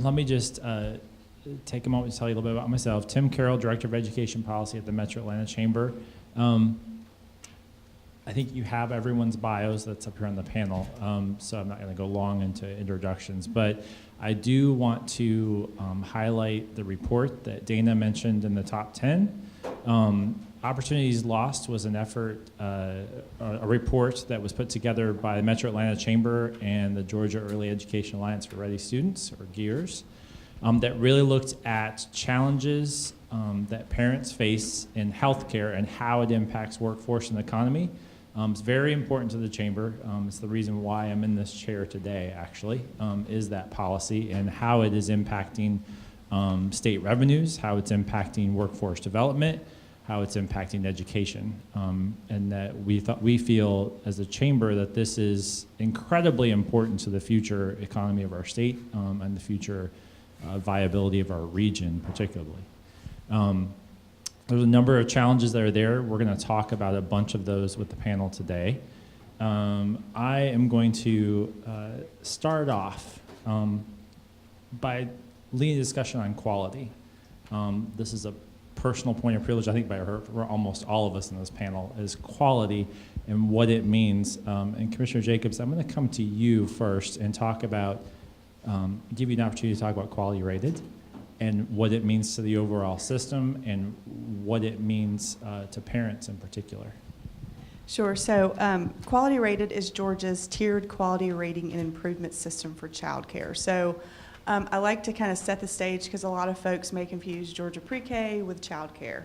let me just take a moment to tell you a little bit about myself. Tim Carroll, Director of Education Policy at the Metro Atlanta Chamber. I think you have everyone's bios that's up here on the panel, so I'm not going to go long into introductions, but I do want to highlight the report that Dana mentioned in the top 10. Opportunities Lost was an effort, a report that was put together by the Metro Atlanta Chamber and the Georgia Early Education Alliance for Ready Students, or GEARS, that really looked at challenges that parents face in healthcare and how it impacts workforce and economy. It's very important to the Chamber. It's the reason why I'm in this chair today, actually, is that policy and how it is impacting state revenues, how it's impacting workforce development, how it's impacting education, and that we feel as a chamber that this is incredibly important to the future economy of our state and the future viability of our region particularly. There's a number of challenges that are there. We're going to talk about a bunch of those with the panel today. I am going to start off by leading a discussion on quality. This is a personal point of privilege, I think, for almost all of us in this panel, is quality and what it means. And Commissioner Jacobs, I'm going to come to you first and talk about, give you an opportunity to talk about quality rated and what it means to the overall system and what it means to parents in particular. Sure. So quality rated is Georgia's tiered quality rating and improvement system for childcare. So I like to kind of set the stage because a lot of folks may confuse Georgia pre-K with childcare.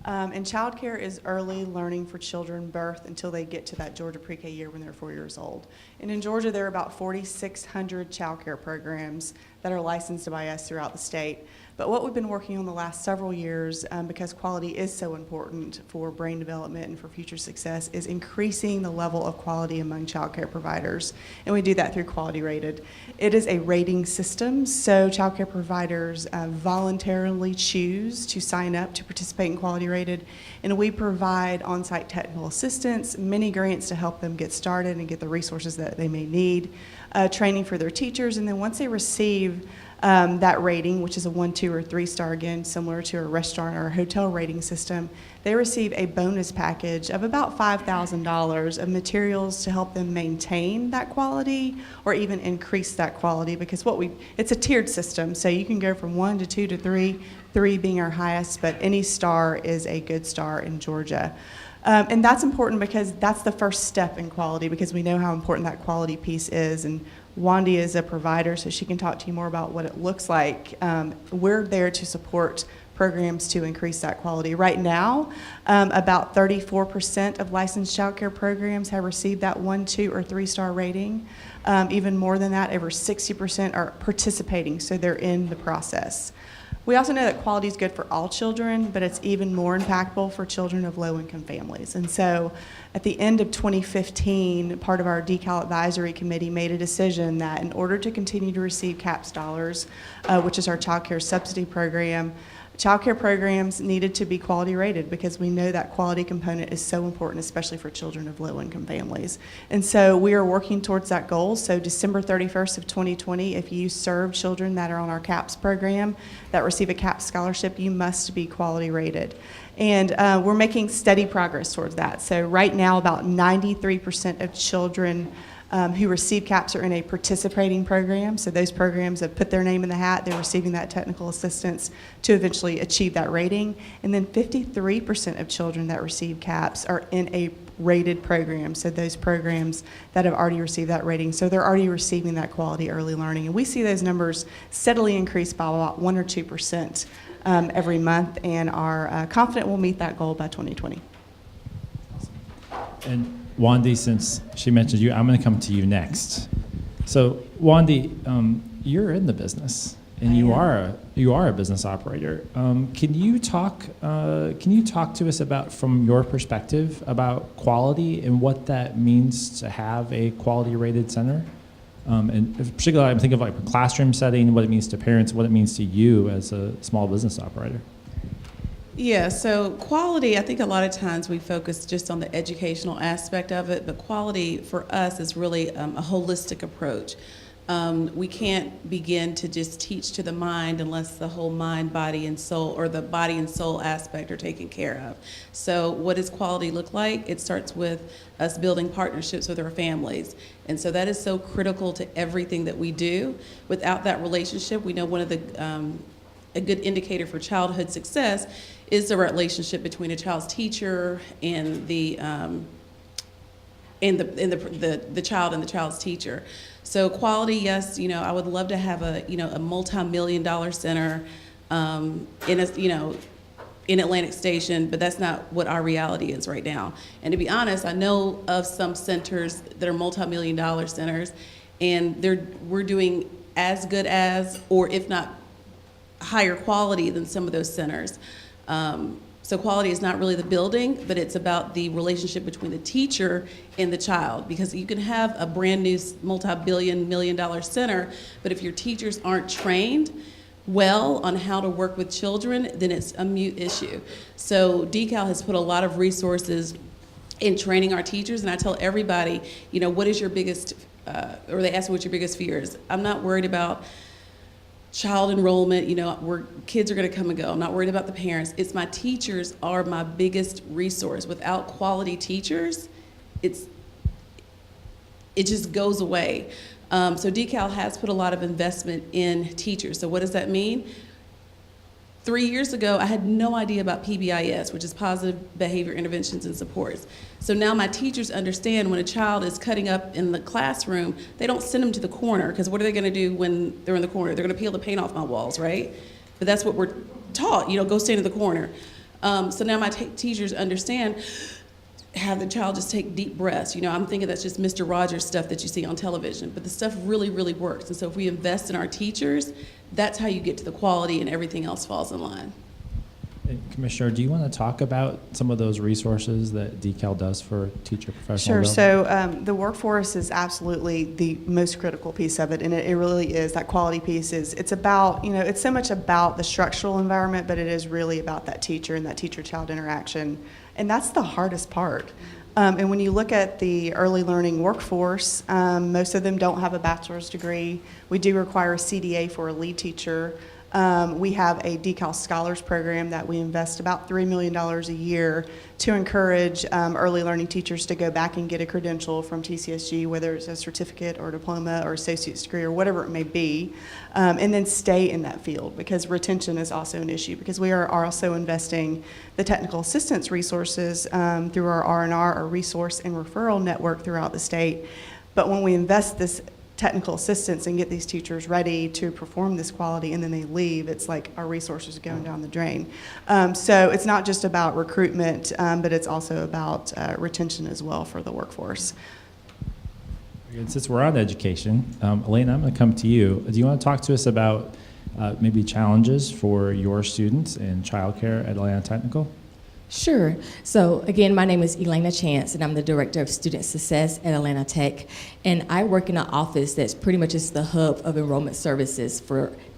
And childcare is early learning for children birth until they get to that Georgia pre-K year when they're 4 years old. And in Georgia, there are about 4,600 childcare programs that are licensed by us throughout the state. But what we've been working on the last several years, because quality is so important for brain development and for future success, is increasing the level of quality among childcare providers. And we do that through Quality Rated. It is a rating system, so childcare providers voluntarily choose to sign up to participate in Quality Rated. And we provide on-site technical assistance, many grants to help them get started and get the resources that they may need, training for their teachers, and then once they receive that rating, which is a 1, 2, or 3-star, again, similar to a restaurant or a hotel rating system, they receive a bonus package of about $5,000 of materials to help them maintain that quality or even increase that quality, because it's a tiered system, so you can go from 1 to 2 to 3, 3 being our highest, but any star is a good star in Georgia. And that's important because that's the first step in quality, because we know how important that quality piece is. And Wandy is a provider, so she can talk to you more about what it looks like. We're there to support programs to increase that quality. Right now, about 34% of licensed child care programs have received that 1, 2, or 3-star rating. Even more than that, over 60% are participating, so they're in the process. We also know that quality is good for all children, but it's even more impactful for children of low-income families. And so at the end of 2015, part of our DECAL advisory committee made a decision that in order to continue to receive CAPS dollars, which is our child care subsidy program, child care programs needed to be quality rated, because we know that quality component is so important, especially for children of low-income families. And so we are working towards that goal. So December 31st of 2020, if you serve children that are on our CAPS program that receive a CAPS scholarship, you must be quality rated. And we're making steady progress towards that. So right now, about 93% of children who receive CAPS are in a participating program. So those programs have put their name in the hat. They're receiving that technical assistance to eventually achieve that rating. And then 53% of children that receive CAPS are in a rated program. So those programs that have already received that rating. So they're already receiving that quality early learning. And we see those numbers steadily increase by about 1 or 2% every month, and are confident we'll meet that goal by 2020. And Wandy, since she mentioned you, I'm going to come to you next. So, Wandy, you're in the business, and you are a business operator. Can you talk to us about, from your perspective, about quality and what that means to have a quality rated center? And particularly, I'm thinking of like a classroom setting, what it means to parents, what it means to you as a small business operator. Yeah, so quality, I think a lot of times we focus just on the educational aspect of it, but quality for us is really a holistic approach. We can't begin to just teach to the mind unless the whole mind, body, and soul, or the body and soul aspect are taken care of. So what does quality look like? It starts with us building partnerships with our families. And so that is so critical to everything that we do. Without that relationship, we know one of the, a good indicator for childhood success is the relationship between a child's teacher and the child and the child's teacher. So quality, yes, I would love to have a multi-million-dollar center in Atlantic Station, but that's not what our reality is right now. And to be honest, I know of some centers that are multi-million-dollar centers, and we're doing as good as, or if not higher quality than some of those centers. So quality is not really the building, but it's about the relationship between the teacher and the child. Because you can have a brand new multi-million-dollar center, but if your teachers aren't trained well on how to work with children, then it's a moot issue. So DeKalb has put a lot of resources in training our teachers, and I tell everybody, what is your biggest, or they ask me what your biggest fear is. I'm not worried about child enrollment, where kids are going to come and go. I'm not worried about the parents. It's my teachers are my biggest resource. Without quality teachers, it just goes away. So DeKalb has put a lot of investment in teachers. So what does that mean? 3 years ago, I had no idea about PBIS, which is Positive Behavior Interventions and Supports. So now my teachers understand when a child is cutting up in the classroom, they don't send them to the corner, because what are they going to do when they're in the corner? They're going to peel the paint off my walls, right? But that's what we're taught, go stand in the corner. So now my teachers understand, have the child just take deep breaths. I'm thinking that's just Mr. Rogers stuff that you see on television, but the stuff really, really works. And so if we invest in our teachers, that's how you get to the quality, and everything else falls in line. And Commissioner, do you want to talk about some of those resources that DeKalb does for teacher professional Sure. development? So the workforce is absolutely the most critical piece of it, and it really is. That quality piece it's about, it's so much about the structural environment, but it is really about that teacher and that teacher-child interaction, and that's the hardest part. And when you look at the early learning workforce, most of them don't have a bachelor's degree. We do require a CDA for a lead teacher. We have a DeKalb Scholars Program that we invest about $3 million a year to encourage early learning teachers to go back and get a credential from TCSG, whether it's a certificate or diploma or associate's degree or whatever it may be, and then stay in that field, because retention is also an issue, because we are also investing the technical assistance resources through our R&R, or resource and referral network throughout the state. But when we invest this technical assistance and get these teachers ready to perform this quality, and then they leave, it's like our resources are going down the drain. So it's not just about recruitment, but it's also about retention as well for the workforce. And since we're on education, Elena, I'm going to come to you. Do you want to talk to us about maybe challenges for your students in childcare at Atlanta Technical? Sure. So again, my name is Elena Chance, and I'm the Director of Student Success at Atlanta Tech. And I work in an office that's pretty much is the hub of enrollment services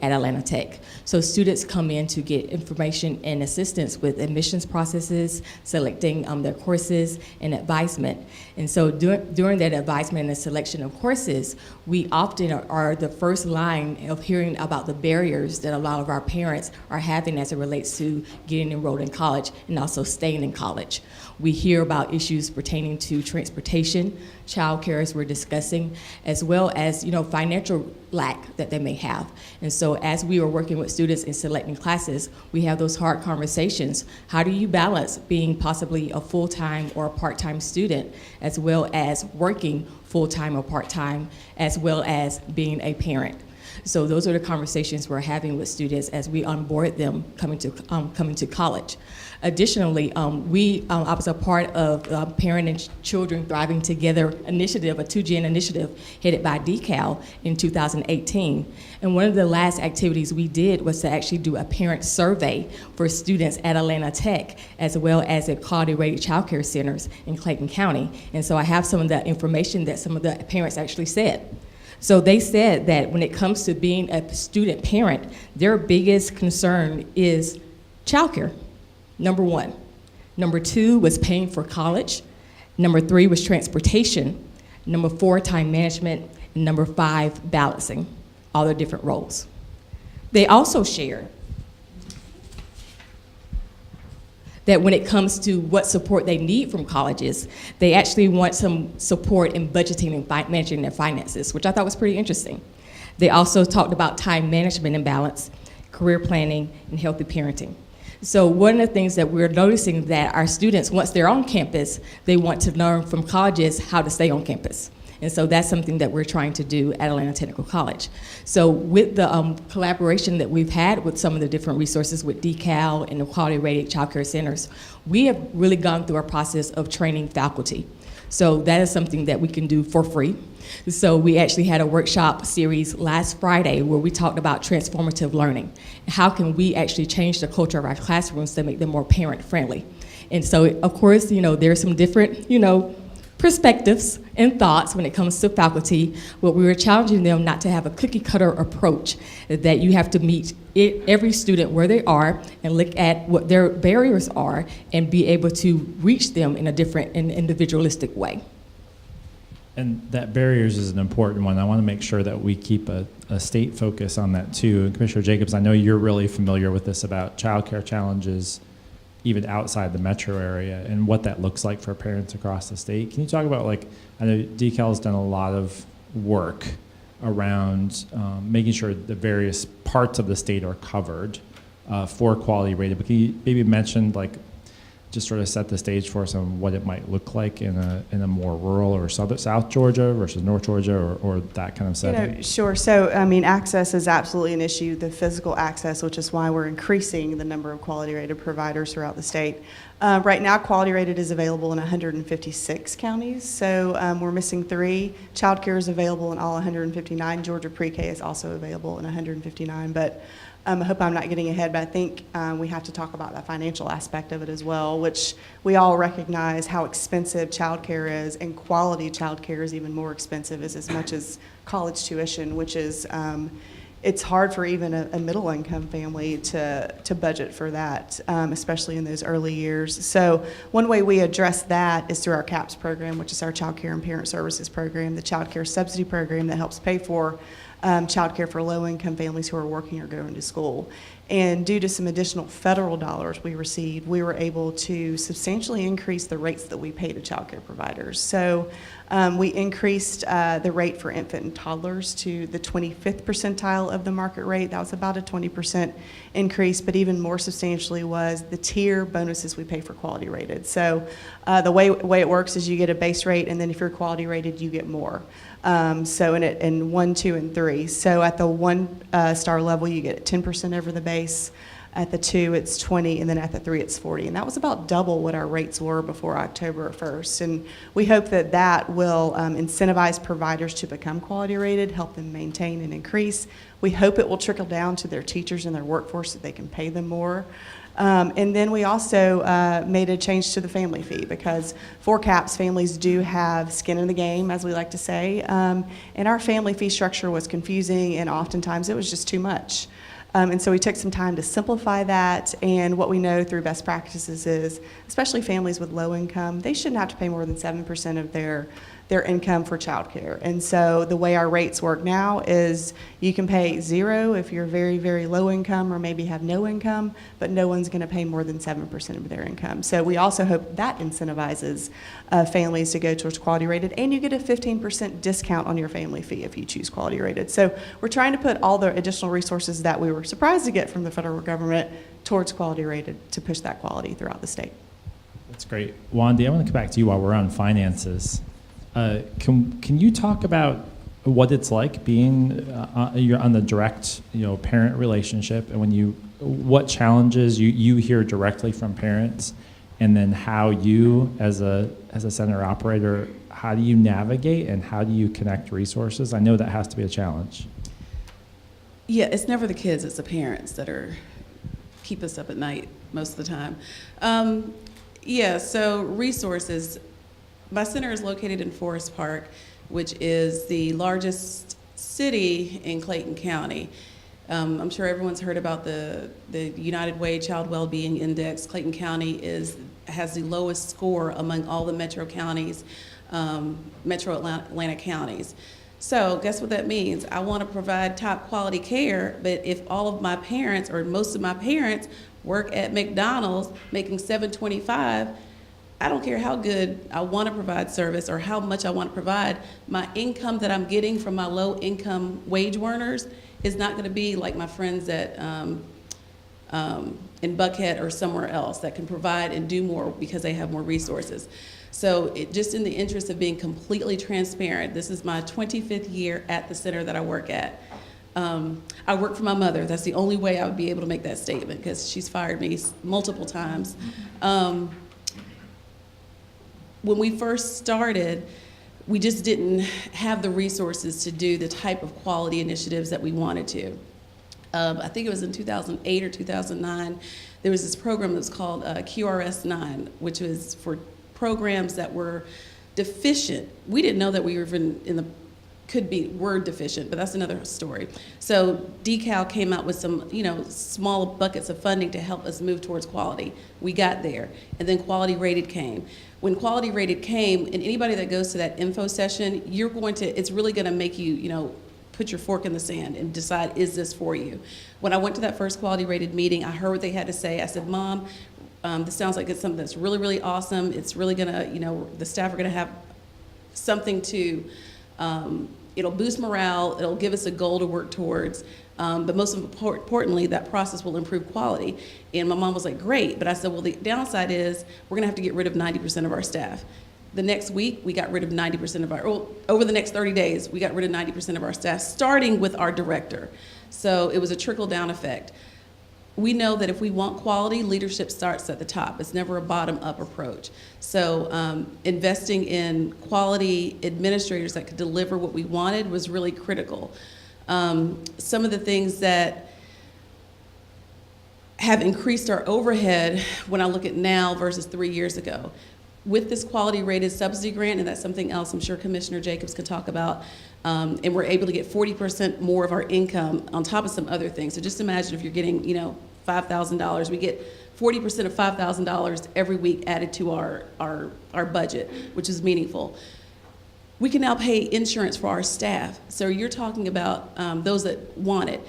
at Atlanta Tech. So students come in to get information and assistance with admissions processes, selecting their courses, and advisement. And so during that advisement and the selection of courses, we often are the first line of hearing about the barriers that a lot of our parents are having as it relates to getting enrolled in college and also staying in college. We hear about issues pertaining to transportation, childcare, as we're discussing, as well as financial lack that they may have. And so as we are working with students in selecting classes, we have those hard conversations. How do you balance being possibly a full-time or a part-time student, as well as working full-time or part-time, as well as being a parent? So those are the conversations we're having with students as we onboard them coming to college. Additionally, I was a part of Parent and Children Thriving Together initiative, a 2-gen initiative headed by DeKalb in 2018. And one of the last activities we did was to actually do a parent survey for students at Atlanta Tech, as well as at quality-rated child care centers in Clayton County. And so I have some of the information that some of the parents actually said. So they said that when it comes to being a student parent, their biggest concern is childcare, number one. Number 2 was paying for college. Number 3 was transportation. Number 4, time management. Number 5, balancing all their different roles. They also share that when it comes to what support they need from colleges, they actually want some support in budgeting and managing their finances, which I thought was pretty interesting. They also talked about time management and balance, career planning, and healthy parenting. So one of the things that we're noticing that our students, once they're on campus, they want to learn from colleges how to stay on campus. And so that's something that we're trying to do at Atlanta Technical College. So with the collaboration that we've had with some of the different resources with DECAL and the quality rated child care centers, we have really gone through a process of training faculty. So that is something that we can do for free. So we actually had a workshop series last Friday where we talked about transformative learning. How can we actually change the culture of our classrooms to make them more parent friendly? And so of course, there are some different, perspectives and thoughts when it comes to faculty, but we were challenging them not to have a cookie cutter approach, that you have to meet every student where they are and look at what their barriers are and be able to reach them in a different and individualistic way. And that barriers is an important one. I want to make sure that we keep a state focus on that too. And Commissioner Jacobs, I know you're really familiar with this about childcare challenges even outside the metro area and what that looks like for parents across the state. Can you talk about, I know DECAL's done a lot of work around making sure the various parts of the state are covered for quality rated, but can you maybe mention, just sort of set the stage for us on what it might look like in a more rural or South Georgia versus North Georgia or that kind of setting? Sure. So, access is absolutely an issue, the physical access, which is why we're increasing the number of quality rated providers throughout the state. Right now, quality rated is available in 156 counties, so we're missing 3. Child care is available in all 159. Georgia Pre-K is also available in 159, but I hope I'm not getting ahead, but I think we have to talk about the financial aspect of it as well, which we all recognize how expensive childcare is, and quality childcare is even more expensive, as much as college tuition, which is, it's hard for even a middle-income family to budget for that, especially in those early years. So one way we address that is through our CAPS program, which is our Child Care and Parent Services program, the child care subsidy program that helps pay for child care for low-income families who are working or going to school. And due to some additional federal dollars we received, we were able to substantially increase the rates that we pay to child care providers. So we increased the rate for infant and toddlers to the 25th percentile of the market rate. That was about a 20% increase, but even more substantially was the tier bonuses we pay for quality rated. So the way it works is you get a base rate, and then if you're quality rated, you get more. So in 1, 2, and 3. So at the 1 star level, you get 10% over the base. At the 2, it's 20, and then at the 3, it's 40. And that was about double what our rates were before October 1st. And we hope that that will incentivize providers to become quality rated, help them maintain and increase. We hope it will trickle down to their teachers and their workforce so they can pay them more. And then we also made a change to the family fee, because for CAPS, families do have skin in the game, as we like to say. And our family fee structure was confusing, and oftentimes it was just too much. And so we took some time to simplify that, and what we know through best practices is, especially families with low income, they shouldn't have to pay more than 7% of their income for childcare. And so the way our rates work now is you can pay 0 if you're very, very low income or maybe have no income, but no one's going to pay more than 7% of their income. So we also hope that incentivizes families to go towards quality rated, and you get a 15% discount on your family fee if you choose quality rated. So we're trying to put all the additional resources that we were surprised to get from the federal government towards quality rated to push that quality throughout the state. That's great. Wandy, I want to come back to you while we're on finances. Can you talk about what it's like being you're on the direct parent relationship, and what challenges you hear directly from parents, and then how you as a center operator, how do you navigate and how do you connect resources? I know that has to be a challenge. Yeah, it's never the kids, it's the parents that keep us up at night most of the time. So resources. My center is located in Forest Park, which is the largest city in Clayton County. I'm sure everyone's heard about the United Way Child Wellbeing Index. Clayton County has the lowest score among all the metro counties, metro Atlanta counties. So guess what that means? I want to provide top quality care, but if all of my parents or most of my parents work at McDonald's making $7.25, I don't care how good I want to provide service or how much I want to provide, my income that I'm getting from my low income wage earners is not going to be like my friends at in Buckhead or somewhere else that can provide and do more because they have more resources. So just in the interest of being completely transparent, this is my 25th year at the center that I work at. I work for my mother. That's the only way I would be able to make that statement because she's fired me multiple times. When we first started, we just didn't have the resources to do the type of quality initiatives that we wanted to. I think it was in 2008 or 2009, there was this program that was called QRS-9, which was for programs that were deficient. We didn't know that we were even could be word deficient, but that's another story. So DeKalb came out with some, small buckets of funding to help us move towards quality. We got there, and then Quality Rated came. When Quality Rated came, and anybody that goes to that info session, it's really gonna make you, put your fork in the sand and decide, is this for you? When I went to that first Quality Rated meeting, I heard what they had to say. I said, Mom, this sounds like it's something that's really, really awesome. It's really gonna, the staff are gonna have something to, it'll boost morale, it'll give us a goal to work towards, but most importantly, that process will improve quality. And my mom was like, great, but I said, well, the downside is we're gonna have to get rid of 90% of our staff. The next week, we got rid of 90% of over the next 30 days, we got rid of 90% of our staff, starting with our director. So it was a trickle-down effect. We know that if we want quality, leadership starts at the top. It's never a bottom-up approach. So investing in quality administrators that could deliver what we wanted was really critical. Some of the things that have increased our overhead when I look at now versus 3 years ago. With this Quality Rated subsidy grant, and that's something else I'm sure Commissioner Jacobs could talk about, and we're able to get 40% more of our income on top of some other things. So just imagine if you're getting, $5,000, we get 40% of $5,000 every week added to our budget, which is meaningful. We can now pay insurance for our staff. So you're talking about those that want it.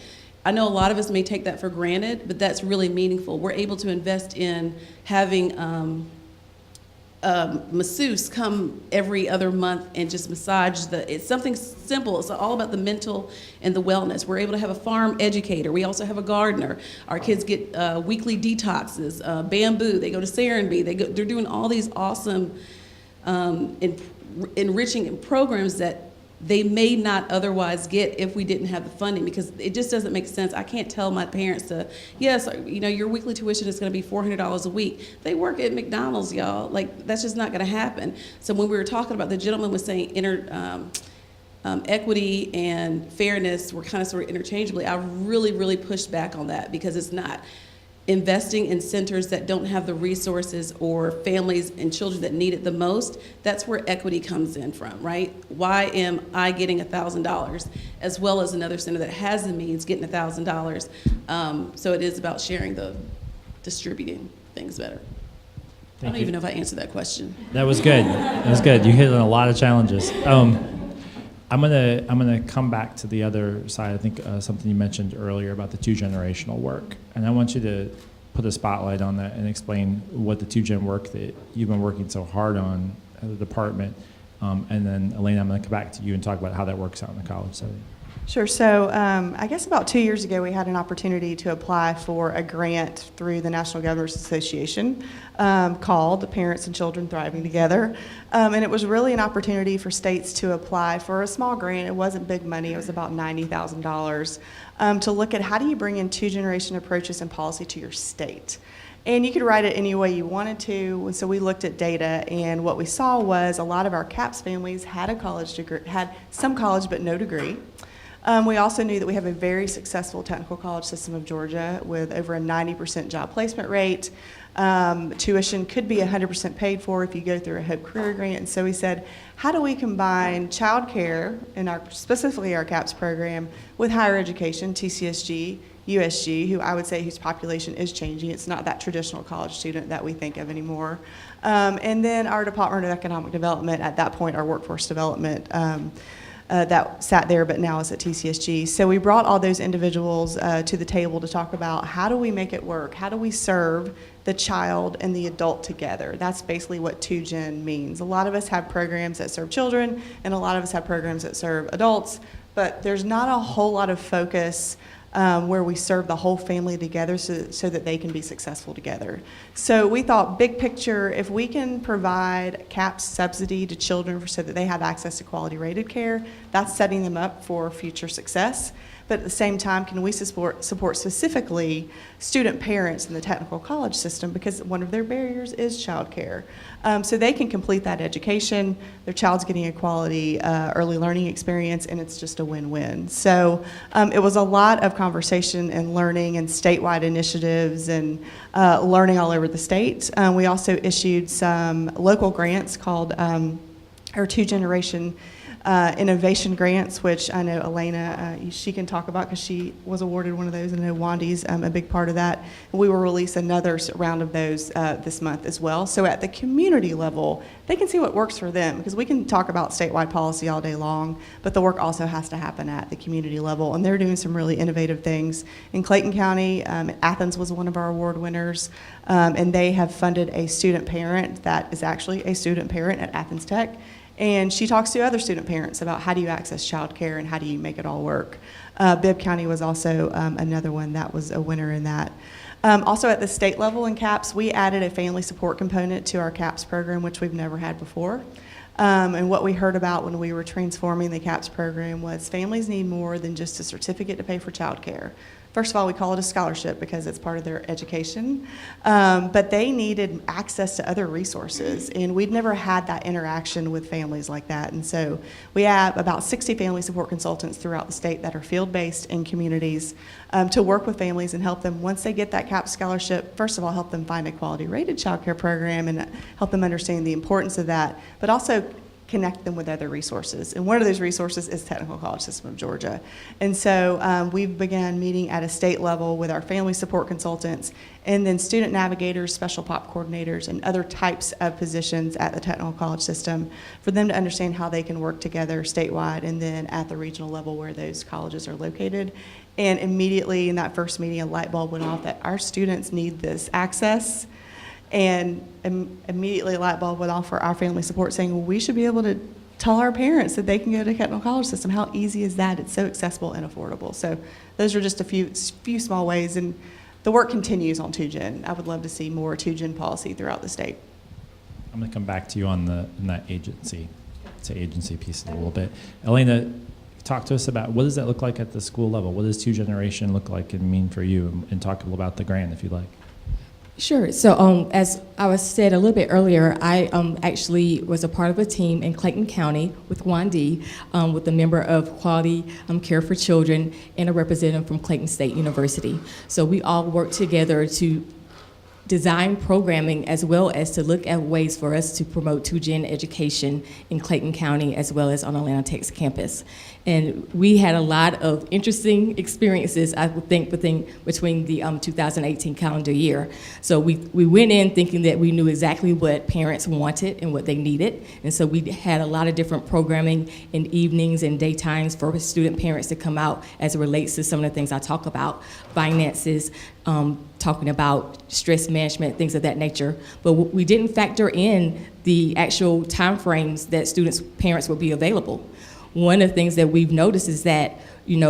I know a lot of us may take that for granted, but that's really meaningful. We're able to invest in having masseuse come every other month and just massage it's something simple. It's all about the mental and the wellness. We're able to have a farm educator. We also have a gardener. Our kids get weekly detoxes, bamboo. They go to Serenbe. They're doing all these awesome enriching programs that they may not otherwise get if we didn't have the funding, because it just doesn't make sense. I can't tell my parents to, yes, your weekly tuition is going to be $400 a week. They work at McDonald's, y'all. Like, that's just not going to happen. So when we were talking about, the gentleman was saying equity and fairness were kind of sort of interchangeably. I really, really pushed back on that, because it's not. Investing in centers that don't have the resources, or families and children that need it the most, that's where equity comes in from, right? Why am I getting $1,000 as well as another center that has the means getting $1,000? So it is about distributing things better. I don't even know if I answered that question. That was good. That was good. You hit on a lot of challenges. I'm gonna come back to the other side. I think something you mentioned earlier about the two-generational work, and I want you to put a spotlight on that and explain what the two-gen work that you've been working so hard on at the department, and then Elena, I'm gonna come back to you and talk about how that works out in the college setting. Sure. So I guess about 2 years ago, we had an opportunity to apply for a grant through the National Governors Association called the Parents and Children Thriving Together. And it was really an opportunity for states to apply for a small grant. It wasn't big money. It was about $90,000 to look at how do you bring in two-generation approaches and policy to your state. And you could write it any way you wanted to. So we looked at data, and what we saw was a lot of our CAPS families had a college degree, had some college but no degree. We also knew that we have a very successful technical college system of Georgia with over a 90% job placement rate. Tuition could be 100% paid for if you go through a HOPE career grant. And so we said, how do we combine child care, and specifically our CAPS program, with higher education, TCSG, USG, who I would say whose population is changing. It's not that traditional college student that we think of anymore. And then our Department of Economic Development, at that point, our workforce development that sat there but now is at TCSG. So we brought all those individuals to the table to talk about how do we make it work? How do we serve the child and the adult together? That's basically what 2Gen means. A lot of us have programs that serve children, and a lot of us have programs that serve adults, but there's not a whole lot of focus where we serve the whole family together so that they can be successful together. So we thought, big picture, if we can provide CAP subsidy to children so that they have access to quality rated care, that's setting them up for future success. But at the same time, can we support specifically student parents in the technical college system, because one of their barriers is childcare. So they can complete that education, their child's getting a quality early learning experience, and it's just a win-win. So it was a lot of conversation and learning and statewide initiatives and learning all over the state. We also issued some local grants called our 2Generation innovation grants, which I know Elena, she can talk about because she was awarded one of those, and I know Wandy's a big part of that. And we will release another round of those this month as well. So at the community level, they can see what works for them, because we can talk about statewide policy all day long, but the work also has to happen at the community level. And they're doing some really innovative things. In Clayton County, Athens was one of our award winners, and they have funded a student parent that is actually a student parent at Athens Tech. And she talks to other student parents about how do you access childcare and how do you make it all work. Bibb County was also another one that was a winner in that. Also at the state level in CAPS, we added a family support component to our CAPS program, which we've never had before. And what we heard about when we were transforming the CAPS program was families need more than just a certificate to pay for childcare. First of all, we call it a scholarship because it's part of their education, but they needed access to other resources, and we'd never had that interaction with families like that. And so we have about 60 family support consultants throughout the state that are field-based in communities to work with families and help them, once they get that CAP scholarship, first of all, help them find a quality rated child care program and help them understand the importance of that, but also connect them with other resources. And one of those resources is Technical College System of Georgia. And so we've begun meeting at a state level with our family support consultants and then student navigators, special pop coordinators, and other types of positions at the Technical College System for them to understand how they can work together statewide and then at the regional level where those colleges are located. And immediately in that first meeting, a light bulb went off that our students need this access. And immediately a light bulb went off for our family support saying, well, we should be able to tell our parents that they can go to Technical College System. How easy is that? It's so accessible and affordable. So those are just a few small ways, and the work continues on 2Gen. I would love to see more 2Gen policy throughout the state. I'm going to come back to you on that agency piece a little bit. Elena, talk to us about what does that look like at the school level? What does 2Generation look like and mean for you? And talk a little about the grant if you'd like. Sure. So as I was said a little bit earlier, I actually was a part of a team in Clayton County with Wandy, with a member of Quality Care for Children and a representative from Clayton State University. So we all worked together to design programming as well as to look at ways for us to promote 2Gen education in Clayton County as well as on Atlanta Tech's campus. And we had a lot of interesting experiences, I would think, between the 2018 calendar year. So we went in thinking that we knew exactly what parents wanted and what they needed. And so we had a lot of different programming in evenings and daytimes for student parents to come out as it relates to some of the things I talk about, finances, talking about stress management, things of that nature. But we didn't factor in the actual timeframes that parents would be available. One of the things that we've noticed is that,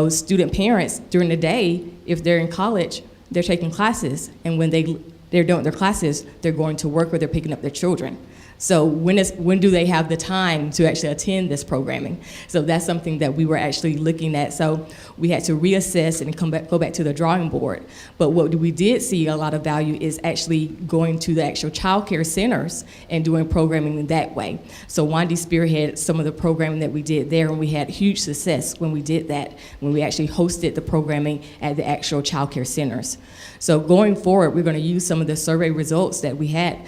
student parents during the day, if they're in college, they're taking classes, and when they're doing their classes, they're going to work or they're picking up their children. So when do they have the time to actually attend this programming? So that's something that we were actually looking at. So we had to reassess and go back to the drawing board. But what we did see a lot of value is actually going to the actual child care centers and doing programming in that way. So Wandy spearheaded some of the programming that we did there, and we had huge success when we did that, when we actually hosted the programming at the actual child care centers. So going forward, we're going to use some of the survey results that we had,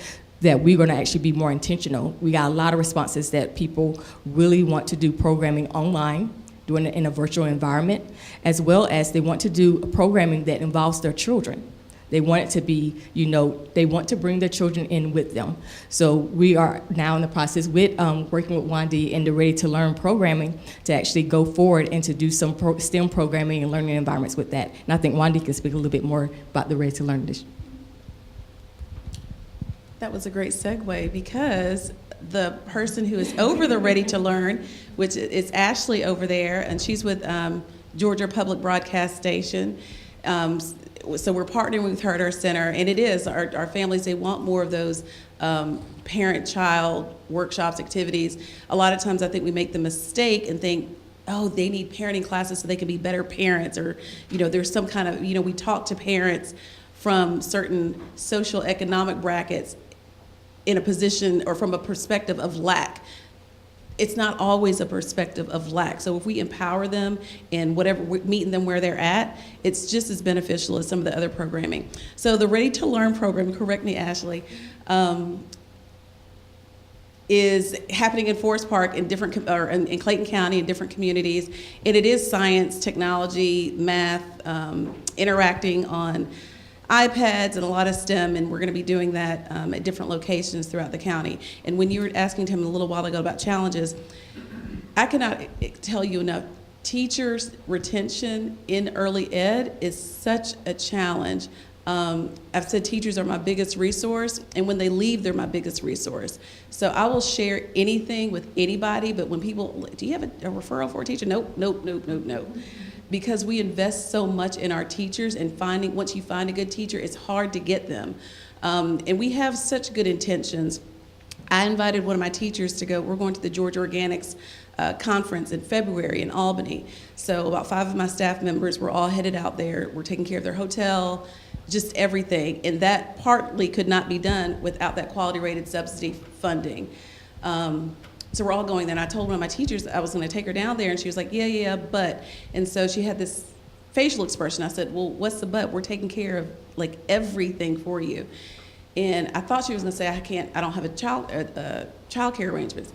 that we're going to actually be more intentional. We got a lot of responses that people really want to do programming online, doing it in a virtual environment, as well as they want to do programming that involves their children. They want it to be, they want to bring their children in with them. So we are now in the process with working with Wandy in the Ready to Learn programming to actually go forward and to do some STEM programming and learning environments with that. And I think Wandy can speak a little bit more about the Ready to Learn initiative. That was a great segue, because the person who is over the Ready to Learn, which is Ashley over there, and she's with Georgia Public Broadcast Station. So we're partnering with her at our center, and it is, our families, they want more of those parent-child workshops, activities. A lot of times I think we make the mistake and think, oh, they need parenting classes so they can be better parents, or, there's some kind of, we talk to parents from certain social economic brackets in a position or from a perspective of lack. It's not always a perspective of lack. So if we empower them and whatever, we're meeting them where they're at, it's just as beneficial as some of the other programming. So the Ready to Learn program, correct me, Ashley, is happening in Forest Park in in Clayton County in different communities. And it is science, technology, math, interacting on iPads and a lot of STEM, and we're going to be doing that at different locations throughout the county. And when you were asking him a little while ago about challenges, I cannot tell you enough. Teachers' retention in early ed is such a challenge. I've said teachers are my biggest resource, and when they leave, they're my biggest resource. So I will share anything with anybody, but when people, do you have a referral for a teacher? Nope. Because we invest so much in our teachers, and once you find a good teacher, it's hard to get them. And we have such good intentions. I invited one of my teachers to go. We're going to the Georgia Organics conference in February in Albany. So about 5 of my staff members were all headed out there. We're taking care of their hotel, just everything. And that partly could not be done without that quality rated subsidy funding. So we're all going there, and I told one of my teachers I was going to take her down there, and she was like, yeah, but. And so she had this facial expression. I said, well, what's the but? We're taking care of like everything for you. And I thought she was going to say, I don't have a child care arrangements.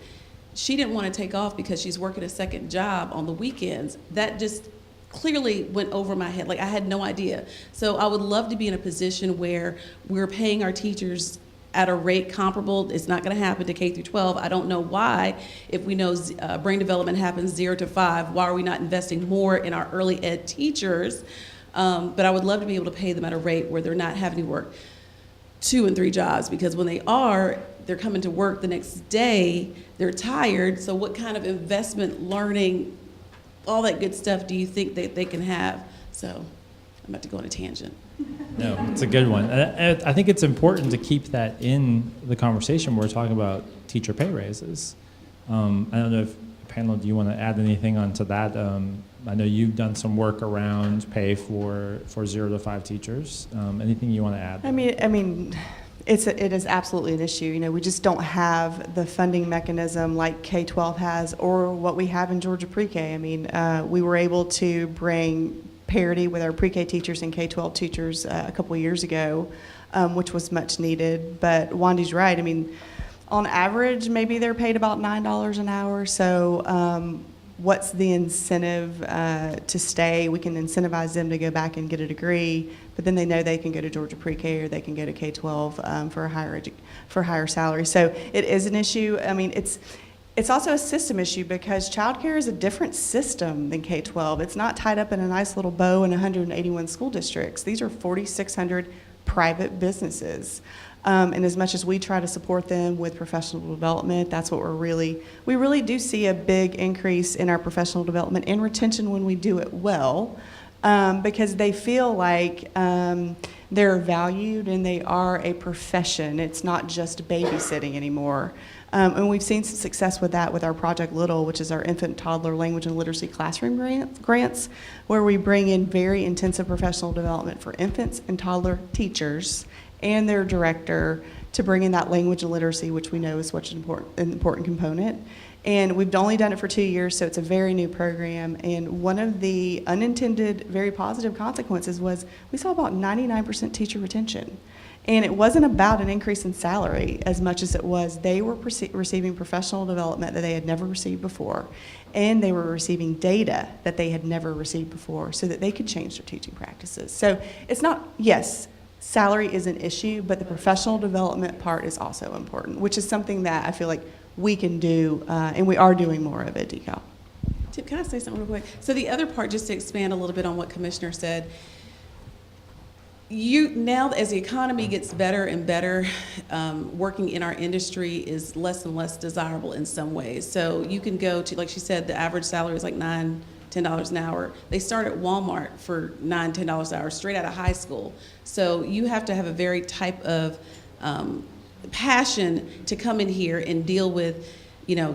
She didn't want to take off because she's working a second job on the weekends. That just clearly went over my head. Like, I had no idea. So I would love to be in a position where we're paying our teachers at a rate comparable. It's not going to happen to K through 12. I don't know why. If we know brain development happens 0 to 5, why are we not investing more in our early ed teachers? But I would love to be able to pay them at a rate where they're not having to work 2 and 3 jobs, because when they are, they're coming to work the next day, they're tired. So what kind of investment, learning, all that good stuff do you think that they can have? So I'm about to go on a tangent. No, it's a good one. I think it's important to keep that in the conversation. We're talking about teacher pay raises. I don't know if, panel, do you want to add anything onto that? I know you've done some work around pay for 0 to 5 teachers. Anything you want to add? I mean, it is absolutely an issue. We just don't have the funding mechanism like K-12 has, or what we have in Georgia Pre-K. We were able to bring parity with our pre-K teachers and K-12 teachers a couple of years ago, which was much needed. But Wandy's right. On average, maybe they're paid about $9 an hour. So what's the incentive to stay? We can incentivize them to go back and get a degree, but then they know they can go to Georgia Pre-K or they can go to K-12 for a higher salary. So it is an issue. It's also a system issue, because childcare is a different system than K-12. It's not tied up in a nice little bow in 181 school districts. These are 4,600 private businesses. And as much as we try to support them with professional development, that's what we really do see a big increase in our professional development and retention when we do it well, because they feel like they're valued and they are a profession. It's not just babysitting anymore. And we've seen some success with that with our Project Little, which is our infant, toddler, language, and literacy classroom grants, where we bring in very intensive professional development for infants and toddler teachers and their director to bring in that language and literacy, which we know is such an important component. And we've only done it for 2 years, so it's a very new program. And one of the unintended, very positive consequences was we saw about 99% teacher retention. And it wasn't about an increase in salary as much as it was they were receiving professional development that they had never received before, and they were receiving data that they had never received before so that they could change their teaching practices. So it's not, yes, salary is an issue, but the professional development part is also important, which is something that I feel like we can do, and we are doing more of at DeKalb. Tip, can I say something real quick? So the other part, just to expand a little bit on what Commissioner said, now as the economy gets better and better, working in our industry is less and less desirable in some ways. So you can go to, like she said, the average salary is like $9, $10 an hour. They start at Walmart for $9, $10 an hour straight out of high school. So you have to have a very type of passion to come in here and deal with,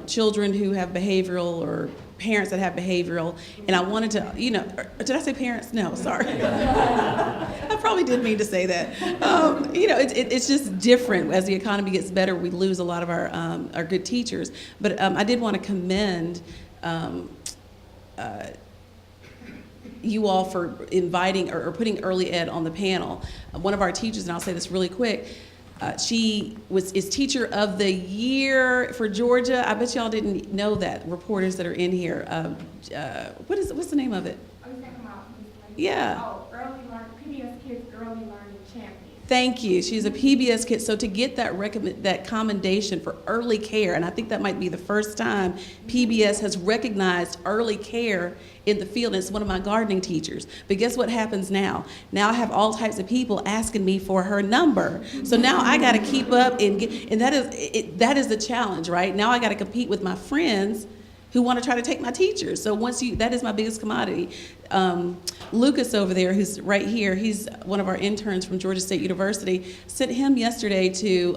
children who have behavioral or parents that have behavioral. And I wanted to, did I say parents? No, sorry. I probably didn't mean to say that. It's just different. As the economy gets better, we lose a lot of our good teachers. But I did want to commend you all for inviting or putting early ed on the panel. One of our teachers, and I'll say this really quick, she is teacher of the year for Georgia. I bet y'all didn't know that, reporters that are in here. What's the name of it? Yeah. Oh, early learning, PBS Kids Early Learning Champion. Thank you. She's a PBS kid. So to get that commendation for early care, and I think that might be the first time PBS has recognized early care in the field. And it's one of my gardening teachers. But guess what happens now? Now I have all types of people asking me for her number. So now I got to keep up and that is the challenge, right? Now I got to compete with my friends who want to try to take my teachers. So that is my biggest commodity. Lucas over there, who's right here, he's one of our interns from Georgia State University, sent him yesterday to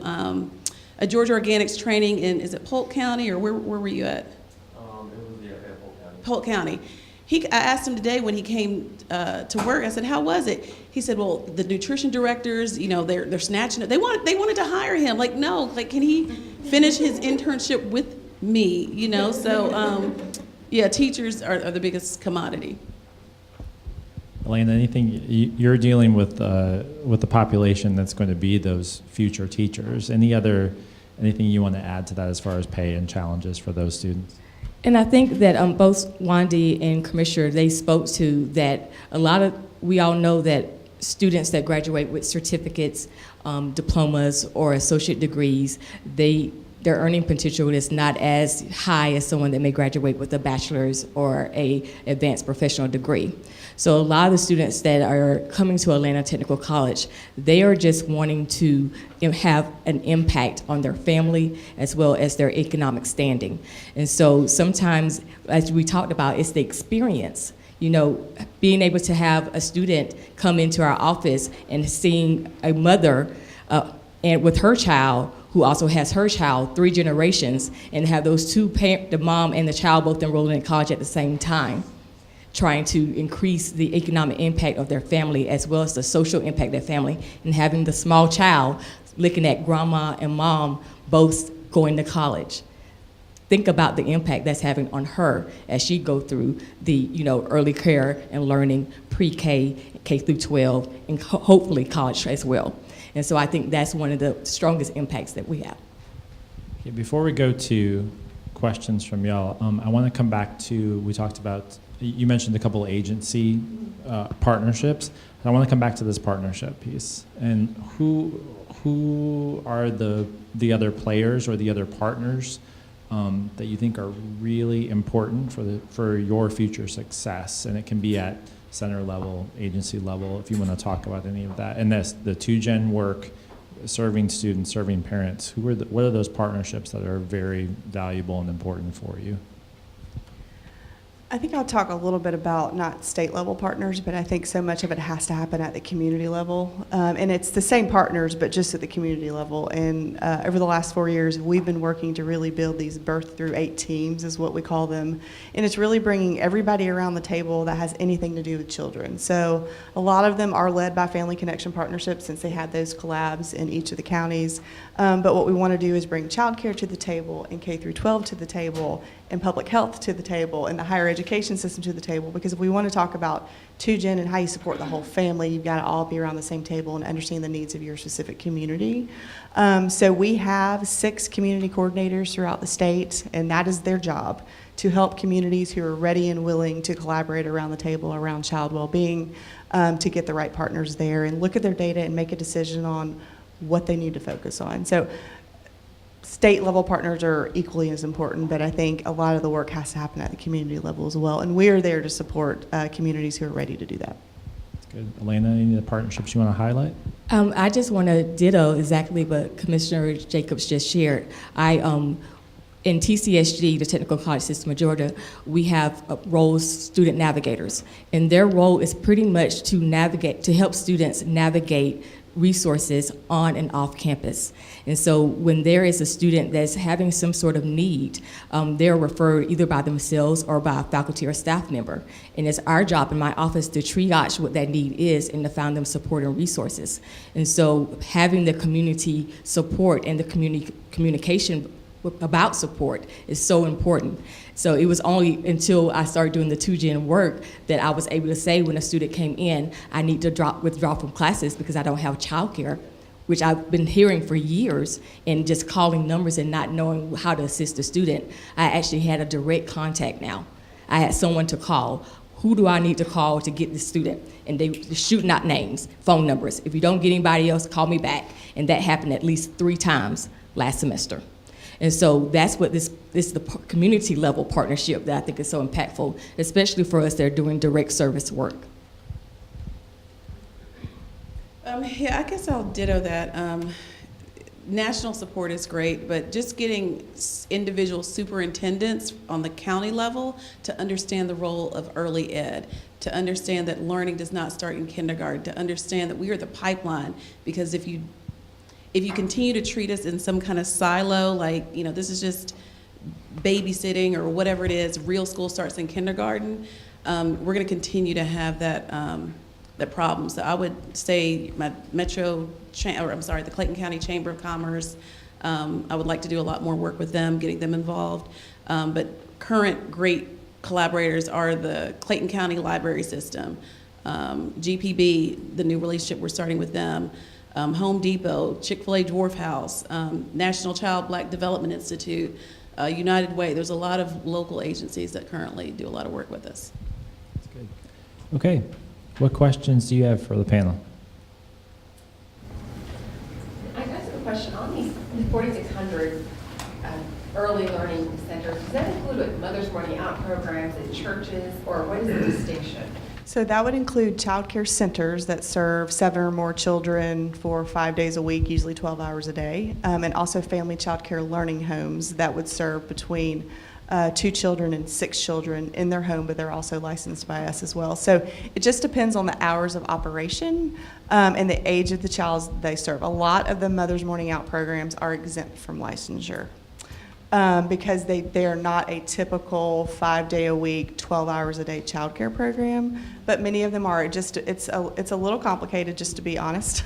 a Georgia Organics training in, is it Polk County, or where were you at? Polk County. Polk County. I asked him today when he came to work, I said, how was it? He said, well, the nutrition directors, they're snatching it. They wanted to hire him. Like, no, can he finish his internship with me, so teachers are the biggest commodity. Elena, anything you're dealing with the population that's going to be those future teachers? Anything you want to add to that as far as pay and challenges for those students? And I think that both Wandy and Commissioner, they spoke to that we all know that students that graduate with certificates, diplomas, or associate degrees, their earning potential is not as high as someone that may graduate with a bachelor's or a advanced professional degree. So a lot of the students that are coming to Atlanta Technical College, they are just wanting to have an impact on their family as well as their economic standing. And so sometimes, as we talked about, it's the experience. Being able to have a student come into our office and seeing a mother and with her child, who also has her child, 3 generations, and have those two parents, the mom and the child, both enrolling in college at the same time, trying to increase the economic impact of their family as well as the social impact of their family, and having the small child looking at grandma and mom both going to college. Think about the impact that's having on her as she go through the early care and learning, pre-K, K through 12, and hopefully college as well. And so I think that's one of the strongest impacts that we have. Okay, before we go to questions from y'all, I want to come back to, we talked about, you mentioned a couple of agency partnerships. I want to come back to this partnership piece. And who are the other players or the other partners that you think are really important for your future success? And it can be at center level, agency level, if you want to talk about any of that. And the 2-gen work, serving students, serving parents, what are those partnerships that are very valuable and important for you? I think I'll talk a little bit about not state level partners, but I think so much of it has to happen at the community level. And it's the same partners, but just at the community level. And over the last 4 years, we've been working to really build these birth through 8 teams, is what we call them. And it's really bringing everybody around the table that has anything to do with children. So a lot of them are led by Family Connection Partnerships, since they had those collabs in each of the counties. But what we want to do is bring childcare to the table, and K through 12 to the table, and public health to the table, and the higher education system to the table. Because if we want to talk about 2-gen and how you support the whole family, you've got to all be around the same table and understand the needs of your specific community. So we have 6 community coordinators throughout the state, and that is their job, to help communities who are ready and willing to collaborate around the table around child well-being, to get the right partners there and look at their data and make a decision on what they need to focus on. So state level partners are equally as important, but I think a lot of the work has to happen at the community level as well. And we are there to support communities who are ready to do that. That's good. Elena, any of the partnerships you want to highlight? I just want to ditto exactly what Commissioner Jacobs just shared. In TCSG, the Technical College System of Georgia, we have roles, student navigators, and their role is pretty much to help students navigate resources on and off campus. And so when there is a student that's having some sort of need, they're referred either by themselves or by a faculty or staff member. And it's our job in my office to triage what that need is and to find them support and resources. And so having the community support and the communication about support is so important. So it was only until I started doing the 2Gen work that I was able to say when a student came in, I need to withdraw from classes because I don't have childcare, which I've been hearing for years, and just calling numbers and not knowing how to assist the student. I actually had a direct contact now. I had someone to call. Who do I need to call to get the student? And they're shooting out names, phone numbers. If you don't get anybody else, call me back. And that happened at least 3 times last semester. And so that's what this the community level partnership that I think is so impactful, especially for us that are doing direct service work. Yeah, I guess I'll ditto that. National support is great, but just getting individual superintendents on the county level to understand the role of early ed, to understand that learning does not start in kindergarten, to understand that we are the pipeline, because if you continue to treat us in some kind of silo, like, you know, this is just babysitting or whatever it is, real school starts in kindergarten, we're going to continue to have that problem. So I would say my the Clayton County Chamber of Commerce, I would like to do a lot more work with them, getting them involved. But current great collaborators are the Clayton County Library System, GPB, the new relationship we're starting with them, Home Depot, Chick-fil-A Dwarf House, National Child Black Development Institute, United Way. There's a lot of local agencies that currently do a lot of work with us. That's good. Okay. What questions do you have for the panel? I guess a question on these 4,600 early learning centers. Does that include like Mother's Morning Out programs at churches, or what is the distinction? So that would include child care centers that serve 7 or more children for 5 days a week, usually 12 hours a day, and also family child care learning homes that would serve between 2 children and 6 children in their home, but they're also licensed by us as well. So it just depends on the hours of operation and the age of the child they serve. A lot of the Mother's Morning Out programs are exempt from licensure. Because they are not a typical 5-day-a-week, 12 hours a day child care program, but many of them are. It's a little complicated, just to be honest,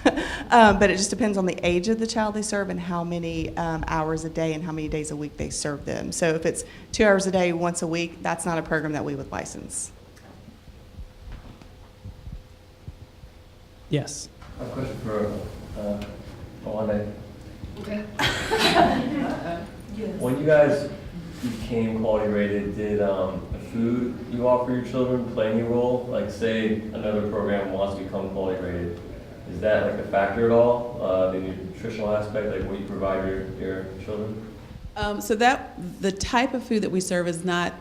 but it just depends on the age of the child they serve and how many hours a day and how many days a week they serve them. So if it's 2 hours a day, once a week, that's not a program that we would license. Yes. A question for Alana. Okay. When you guys became quality rated, did the food you offer your children play any role? Like, say another program wants to become quality rated, is that like a factor at all? The nutritional aspect, like what you provide your children? So that the type of food that we serve is not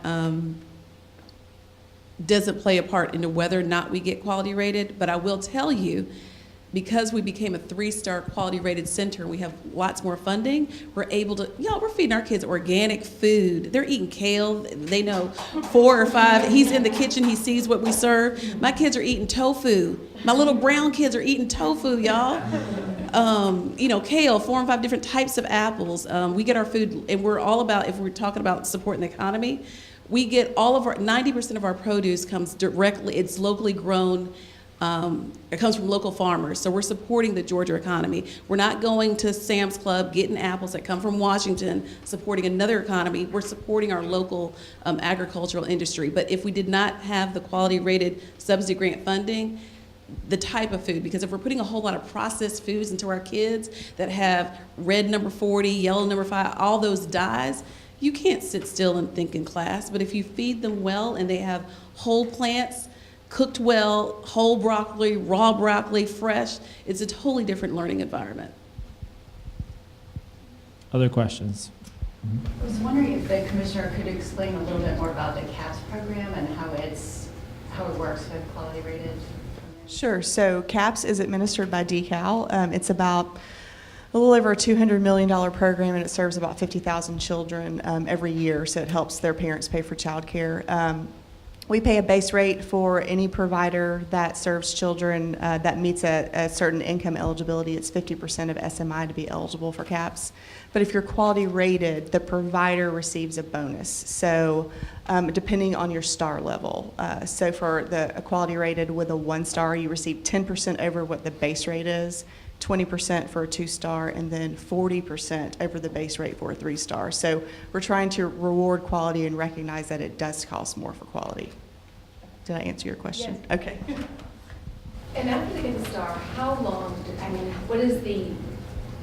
doesn't play a part into whether or not we get quality rated. But I will tell you, because we became a 3-star quality rated center, we have lots more funding, we're able to, we're feeding our kids organic food. They're eating kale. They know 4 or 5. He's in the kitchen. He sees what we serve. My kids are eating tofu. My little brown kids are eating tofu, y'all. Kale, 4 and 5 different types of apples. We get our food, and we're all about, if we're talking about supporting the economy, we get all of our, 90% of our produce comes directly, it's locally grown. It comes from local farmers, so we're supporting the Georgia economy. We're not going to Sam's Club getting apples that come from Washington, supporting another economy. We're supporting our local agricultural industry. But if we did not have the quality rated subsidy grant funding, the type of food, because if we're putting a whole lot of processed foods into our kids that have red number 40, yellow number 5, all those dyes, You can't sit still and think in class, but if you feed them well and they have whole plants, cooked well, whole broccoli, raw broccoli, fresh, it's a totally different learning environment. Other questions? I was wondering if the commissioner could explain a little bit more about the CAPS program and how it works with quality rated. Sure. So CAPS is administered by DECAL. It's about a little over a $200 million program, and it serves about 50,000 children every year, so it helps their parents pay for childcare. We pay a base rate for any provider that serves children that meets a certain income eligibility. It's 50% of SMI to be eligible for CAPS. But if you're quality rated, the provider receives a bonus. So depending on your star level. So for a quality rated with a 1 star, you receive 10% over what the base rate is, 20% for a 2 star, and then 40% over the base rate for a 3 star. So we're trying to reward quality and recognize that it does cost more for quality. Did I answer your question? Yes. Okay. And after they get the star, how long,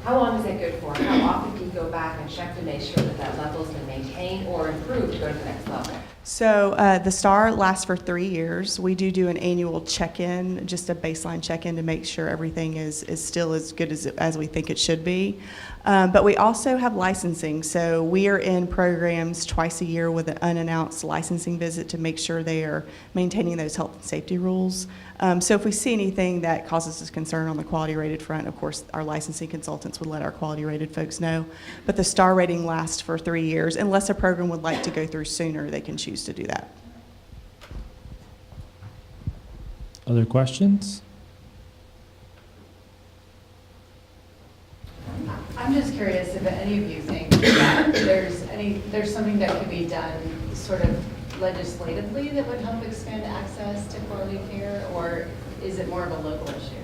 how long is that good for? How often do you go back and check to make sure that that level's been maintained or improved to go to the next level? So the star lasts for 3 years. We do an annual check-in, just a baseline check-in to make sure everything is still as good as we think it should be. But we also have licensing. So we are in programs twice a year with an unannounced licensing visit to make sure they are maintaining those health and safety rules. So if we see anything that causes us concern on the quality rated front, of course, our licensing consultants would let our quality rated folks know. But the star rating lasts for 3 years. Unless a program would like to go through sooner, they can choose to do that. Other questions? I'm just curious if any of you think that there's something that could be done sort of legislatively that would help expand access to quality care, or is it more of a local issue?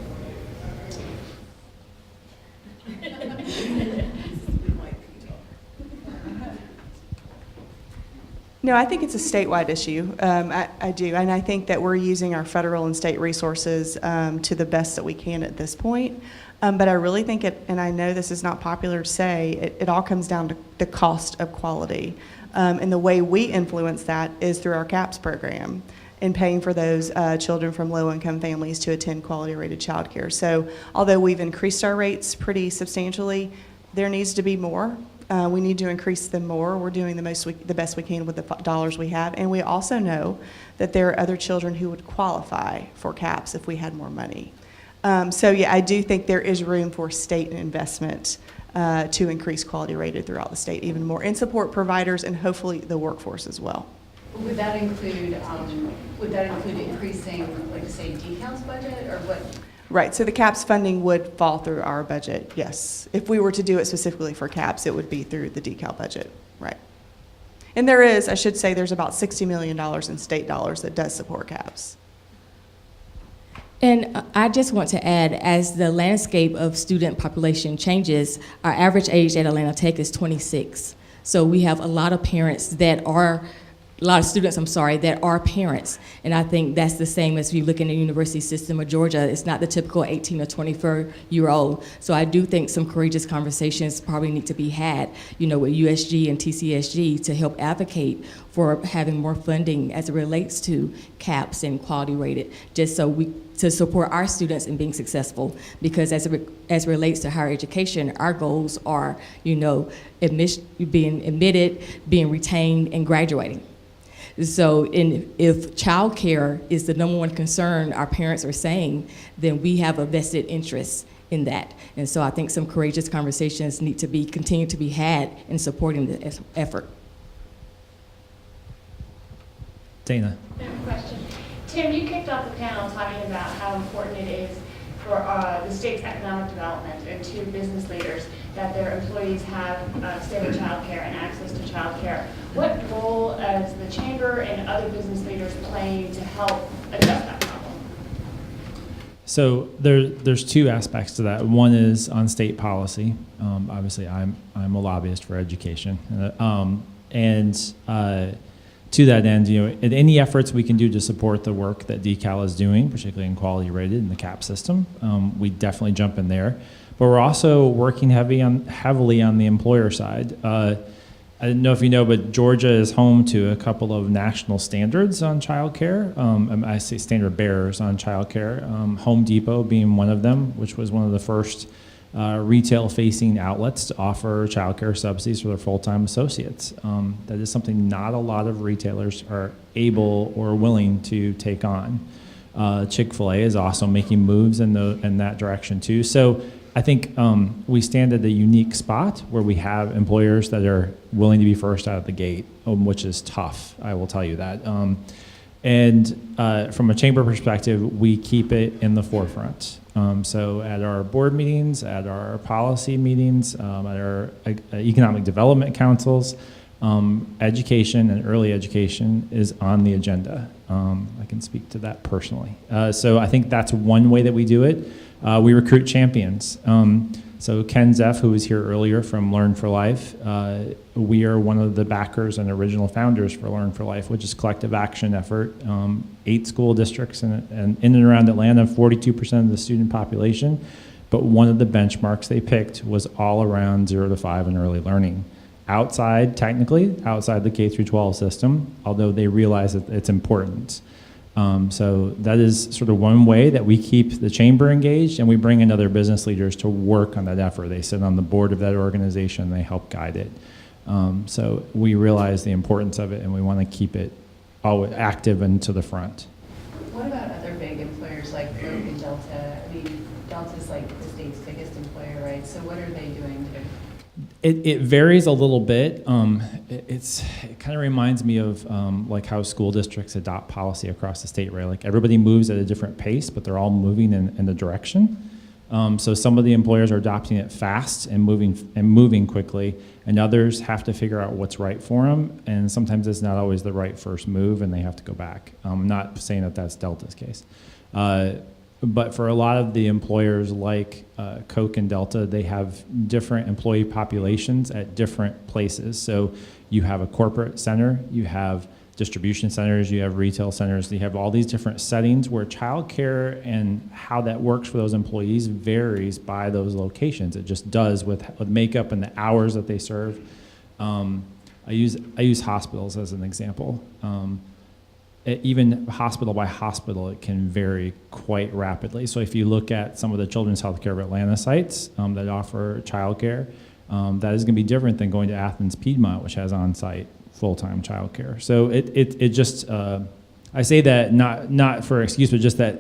No, I think it's a statewide issue. I do, and I think that we're using our federal and state resources to the best that we can at this point. But I really think it, and I know this is not popular to say, it all comes down to the cost of quality. And the way we influence that is through our CAPS program and paying for those children from low-income families to attend quality-rated childcare. So although we've increased our rates pretty substantially, there needs to be more. We need to increase them more. We're doing the best we can with the dollars we have. And we also know that there are other children who would qualify for CAPS if we had more money. So yeah, I do think there is room for state investment to increase quality rated throughout the state even more and support providers and hopefully the workforce as well. Would that include increasing, like, say, DECAL's budget, or what? Right, so the CAPS funding would fall through our budget, yes. If we were to do it specifically for CAPS, it would be through the DECAL budget, right. And there is, I should say, there's about $60 million in state dollars that does support CAPS. And I just want to add, as the landscape of student population changes, our average age at Atlanta Tech is 26. So we have a lot of students, that are parents. And I think that's the same as we look in the university system of Georgia. It's not the typical 18 or 24-year-old. So I do think some courageous conversations probably need to be had, with USG and TCSG to help advocate for having more funding as it relates to CAPS and quality rated, just to support our students in being successful. Because as it relates to higher education, our goals are, being admitted, being retained, and graduating. So if child care is the number one concern our parents are saying, then we have a vested interest in that. And so I think some courageous conversations need to continue to be had in supporting the effort. Dana. I have a question. Tim, you kicked off the panel talking about how important it is for the state's economic development and to business leaders that their employees have stable child care and access to child care. What role is the chamber and other business leaders playing to help address that problem? So there's two aspects to that. One is on state policy. Obviously, I'm a lobbyist for education, to that end, in any efforts we can do to support the work that DECAL is doing, particularly in quality rated in the CAP system, we definitely jump in there. But we're also working heavily on the employer side. I didn't know if you know, but Georgia is home to a couple of national standards on childcare. I say standard bearers on childcare. Home Depot being one of them, which was one of the first retail-facing outlets to offer childcare subsidies for their full-time associates. That is something not a lot of retailers are able or willing to take on. Chick-fil-A is also making moves in that direction too. So I think we stand at a unique spot where we have employers that are willing to be first out of the gate, which is tough, I will tell you that. And from a chamber perspective, we keep it in the forefront. So at our board meetings, at our policy meetings, at our economic development councils, education and early education is on the agenda. I can speak to that personally. So I think that's one way that we do it. We recruit champions. So Ken Zeff, who was here earlier from Learn for Life, we are one of the backers and original founders for Learn for Life, which is a collective action effort. 8 school districts in and around Atlanta, 42% of the student population. But one of the benchmarks they picked was all around 0 to 5 and early learning. Technically outside the K through 12 system, although they realize that it's important. So that is sort of one way that we keep the chamber engaged, and we bring in other business leaders to work on that effort. They sit on the board of that organization, and they help guide it. So we realize the importance of it, and we want to keep it always active and to the front. What about other big employers like Coke and Delta? I mean, Delta's like the state's biggest employer, right? So what are they doing? It varies a little bit. It kind of reminds me of like how school districts adopt policy across the state, right? Like everybody moves at a different pace, but they're all moving in the direction. So some of the employers are adopting it fast and moving quickly, and others have to figure out what's right for them. And sometimes it's not always the right first move, and they have to go back. I'm not saying that that's Delta's case. But for a lot of the employers like Coke and Delta, they have different employee populations at different places. So you have a corporate center, you have distribution centers, you have retail centers, you have all these different settings where childcare and how that works for those employees varies by those locations. It just does with makeup and the hours that they serve. I use hospitals as an example. Even hospital by hospital, it can vary quite rapidly. So if you look at some of the Children's Healthcare of Atlanta sites that offer childcare, that is going to be different than going to Athens Piedmont, which has on-site full-time childcare. So it just, I say that not for excuse, but just that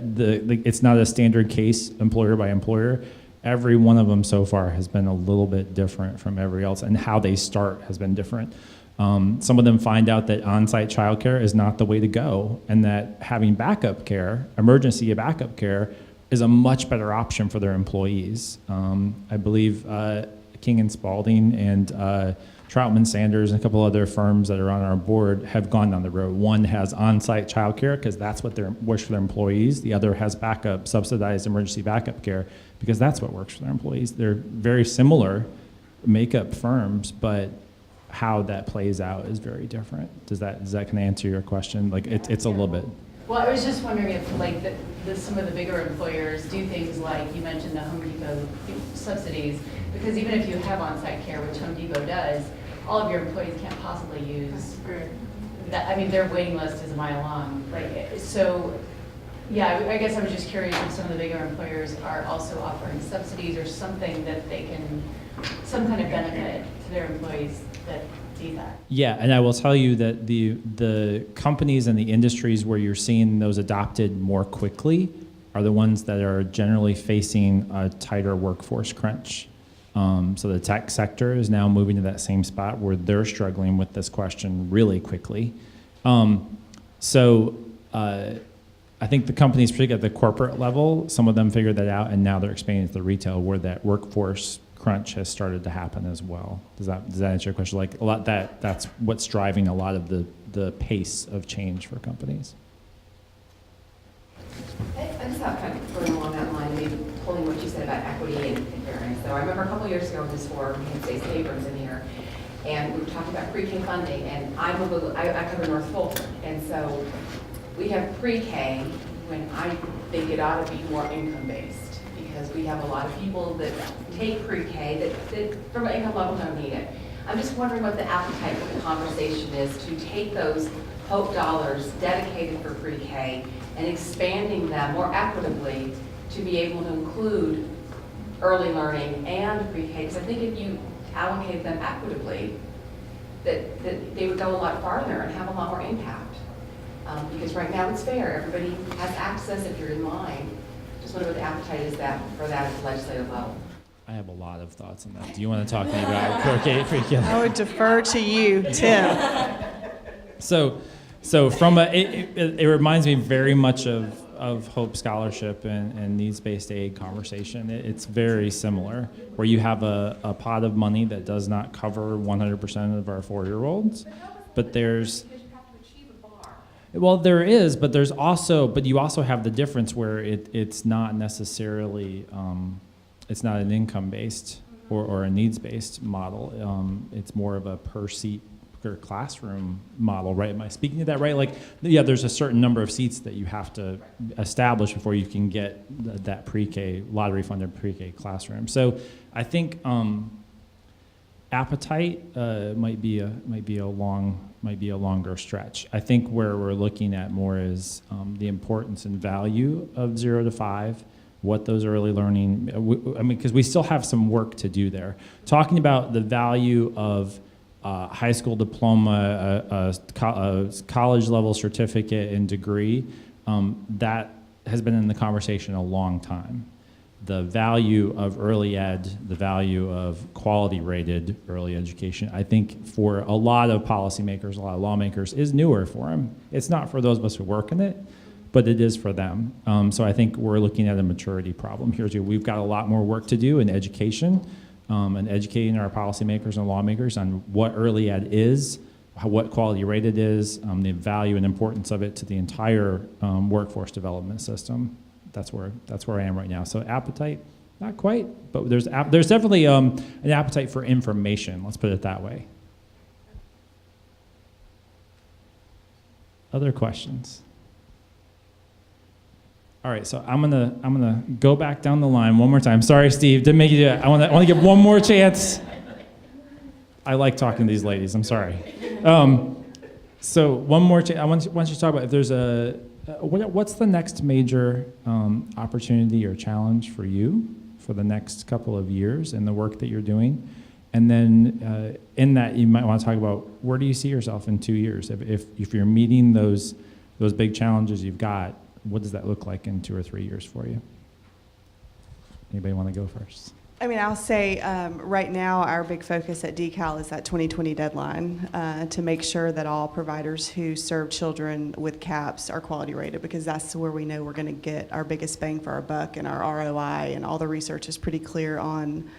it's not a standard case employer by employer. Every one of them so far has been a little bit different from every else, and how they start has been different. Some of them find out that on-site childcare is not the way to go, and that having backup care, emergency backup care, is a much better option for their employees. I believe King and Spalding and Troutman Sanders and a couple other firms that are on our board have gone down the road. One has on-site childcare because that's what works for their employees. The other has backup, subsidized emergency backup care because that's what works for their employees. They're very similar makeup firms, but how that plays out is very different. Does that kind of answer your question? Like it's a little bit. Well, I was just wondering if like some of the bigger employers do things like you mentioned the Home Depot subsidies, because even if you have on-site care, which Home Depot does, all of your employees can't possibly use that. I mean, their waiting list is a mile long. Like, so yeah, I guess I was just curious if some of the bigger employers are also offering subsidies or something that they can, some kind of benefit to their employees that do that. Yeah, and I will tell you that the companies and the industries where you're seeing those adopted more quickly are the ones that are generally facing a tighter workforce crunch. So the tech sector is now moving to that same spot where they're struggling with this question really quickly. I think the companies, particularly at the corporate level, some of them figured that out, and now they're expanding to the retail where that workforce crunch has started to happen as well. Does that answer your question? Like a lot that's what's driving a lot of the pace of change for companies. I just have kind of going along that line, maybe pulling what you said about equity and fairness. So I remember a couple years ago in this forum, we had Stacey Abrams in here, and we were talking about pre-K funding, and I cover North Fulton, and so we have pre-K when I think it ought to be more income-based, because we have a lot of people that take pre-K that from an income level don't need it. I'm just wondering what the appetite for the conversation is to take those Hope dollars dedicated for pre-K and expanding them more equitably to be able to include early learning and pre-K. Because I think if you allocate them equitably, that they would go a lot farther and have a lot more impact. Because right now it's fair, everybody has access if you're in line. Just wonder what the appetite is for that at the legislative level. I have a lot of thoughts on that. Do you want to talk to me about pre-K? I would defer to you, Tim. So from it reminds me very much of Hope Scholarship and needs-based aid conversation. It's very similar, where you have a pot of money that does not cover 100% of our 4-year-olds, but there's well, there is, but you also have the difference where it's not necessarily it's not an income-based or a needs-based model. It's more of a per seat per classroom model, right? Am I speaking to that right? Like, yeah, there's a certain number of seats that you have to establish before you can get that pre-K, lottery-funded pre-K classroom. So I think appetite might be a longer stretch. I think where we're looking at more is the importance and value of 0 to 5, what those early learning, because we still have some work to do there. Talking about the value of high school diploma, a college level certificate and degree, that has been in the conversation a long time. The value of early ed, the value of quality rated early education, I think for a lot of policymakers, a lot of lawmakers, is newer for them. It's not for those of us who work in it, but it is for them. So I think we're looking at a maturity problem here too. We've got a lot more work to do in education and educating our policymakers and lawmakers on what early ed is, what quality rated is, the value and importance of it to the entire workforce development system. That's where I am right now. So appetite, not quite, but there's definitely an appetite for information. Let's put it that way. Other questions? All right, so I'm gonna go back down the line one more time. Sorry, Steve, didn't make you do it. I want to give one more chance. I like talking to these ladies. I'm sorry. So one more chance. I want you to talk about if there's what's the next major opportunity or challenge for you for the next couple of years in the work that you're doing, and then in that you might want to talk about where do you see yourself in 2 years if you're meeting those big challenges you've got. What does that look like in 2 or 3 years for you? Anybody want to go first? I mean, I'll say right now our big focus at DCAL is that 2020 deadline to make sure that all providers who serve children with CAPS are quality rated, because that's where we know we're going to get our biggest bang for our buck, and our ROI and all the research is pretty clear on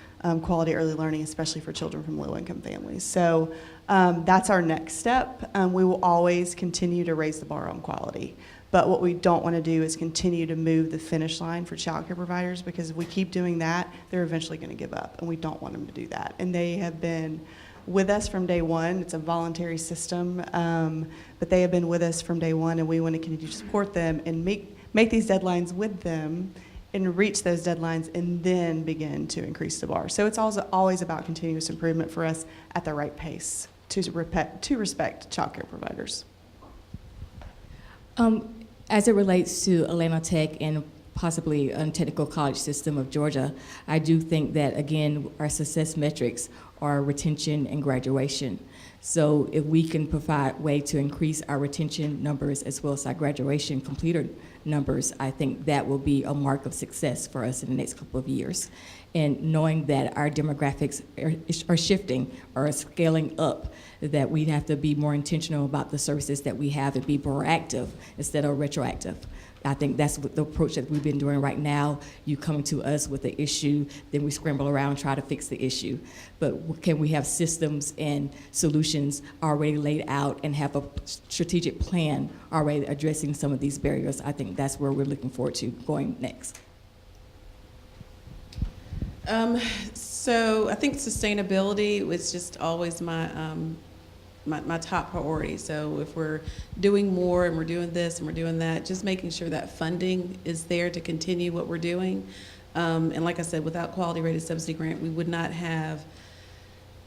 quality early learning, especially for children from low-income families. So that's our next step. We will always continue to raise the bar on quality. But what we don't want to do is continue to move the finish line for child care providers, because if we keep doing that, they're eventually going to give up, and we don't want them to do that. And they have been with us from day one. It's a voluntary system, but they have been with us from day one, and we want to continue to support them and make these deadlines with them and reach those deadlines and then begin to increase the bar. So it's also always about continuous improvement for us at the right pace to respect child care providers. As it relates to Atlanta Tech and possibly a technical college system of Georgia, I do think that, again, our success metrics are retention and graduation. So if we can provide a way to increase our retention numbers as well as our graduation completer numbers, I think that will be a mark of success for us in the next couple of years. And knowing that our demographics are shifting or scaling up, that we have to be more intentional about the services that we have and be proactive instead of retroactive. I think that's what the approach that we've been doing right now. You come to us with the issue, then we scramble around and try to fix the issue. But can we have systems and solutions already laid out and have a strategic plan already addressing some of these barriers? I think that's where we're looking forward to going next. So I think sustainability was just always my top priority. So if we're doing more and we're doing this and we're doing that, just making sure that funding is there to continue what we're doing. And like I said, without quality rated subsidy grant, we would not have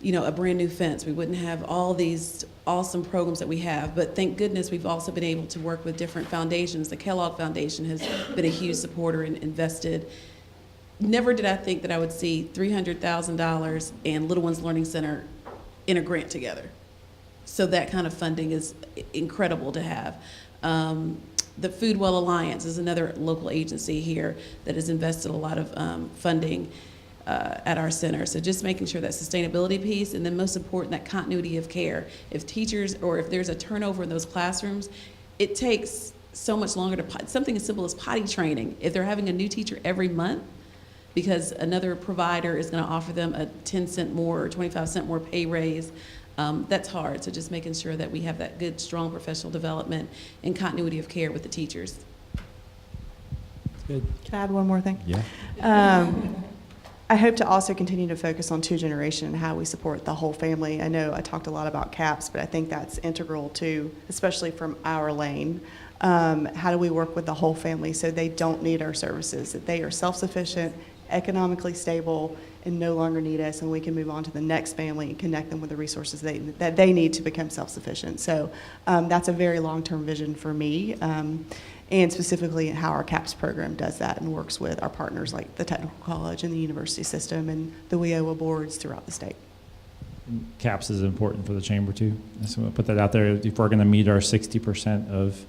a brand new fence. We wouldn't have all these awesome programs that we have. But thank goodness we've also been able to work with different foundations. The Kellogg Foundation has been a huge supporter and invested. Never did I think that I would see $300,000 and Little Ones Learning Center in a grant together. So that kind of funding is incredible to have. The Foodwell Alliance is another local agency here that has invested a lot of funding at our center. So just making sure that sustainability piece, and then most important, that continuity of care. If teachers, or if there's a turnover in those classrooms, it takes so much longer to, something as simple as potty training. If they're having a new teacher every month, because another provider is gonna offer them a 10-cent more or 25-cent more pay raise, that's hard. So just making sure that we have that good, strong professional development and continuity of care with the teachers. Good. Can I add one more thing? Yeah. I hope to also continue to focus on two-generation and how we support the whole family. I know I talked a lot about CAPS, but I think that's integral too, especially from our lane. How do we work with the whole family so they don't need our services, that they are self-sufficient, economically stable, and no longer need us, and we can move on to the next family and connect them with the resources that they need to become self-sufficient. So that's a very long-term vision for me, and specifically how our CAPS program does that and works with our partners like the Technical College and the university system and the WIOA boards throughout the state. CAPS is important for the chamber too. So we'll put that out there. If we're going to meet our 60% of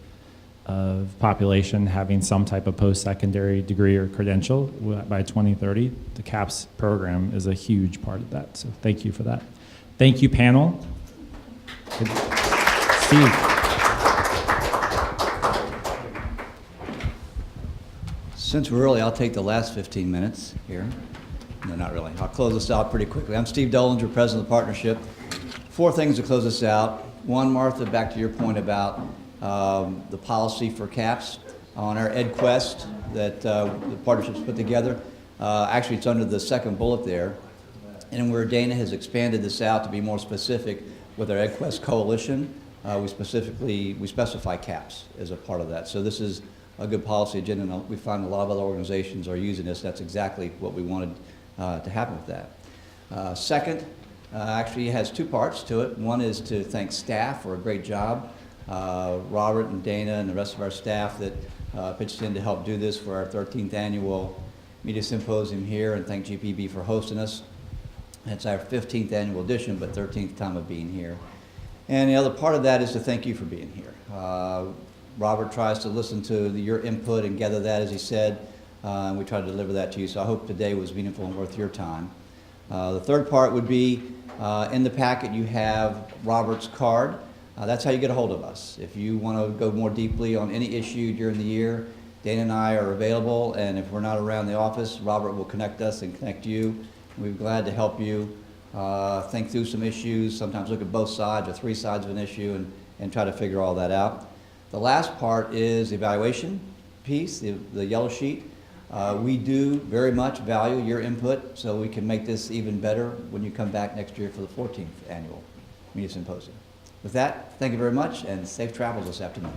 population having some type of post-secondary degree or credential by 2030, the CAPS program is a huge part of that. So thank you for that. Thank you, panel. Good. Steve. Since we're early, I'll take the last 15 minutes here. No, not really. I'll close this out pretty quickly. I'm Steve Dollinger, president of the partnership. 4 things to close this out. One, Martha, back to your point about the policy for CAPS on our EdQuest that the partnership's put together. Actually, it's under the second bullet there. And where Dana has expanded this out to be more specific with our EdQuest coalition, we specify CAPS as a part of that. So this is a good policy agenda, and we find a lot of other organizations are using this. That's exactly what we wanted to happen with that. Second, actually has 2 parts to it. One is to thank staff for a great job. Robert and Dana and the rest of our staff that pitched in to help do this for our 13th annual Media Symposium here, and thank GPB for hosting us. It's our 15th annual edition, but 13th time of being here. And the other part of that is to thank you for being here. Robert tries to listen to your input and gather that, as he said, and we try to deliver that to you. So I hope today was meaningful and worth your time. The third part would be in the packet you have Robert's card. That's how you get a hold of us. If you want to go more deeply on any issue during the year, Dana and I are available, and if we're not around the office, Robert will connect us and connect you. We'd be glad to help you think through some issues, sometimes look at both sides or 3 sides of an issue and try to figure all that out. The last part is the evaluation piece, the yellow sheet. We do very much value your input, so we can make this even better when you come back next year for the 14th annual Media Symposium. With that, thank you very much, and safe travels this afternoon.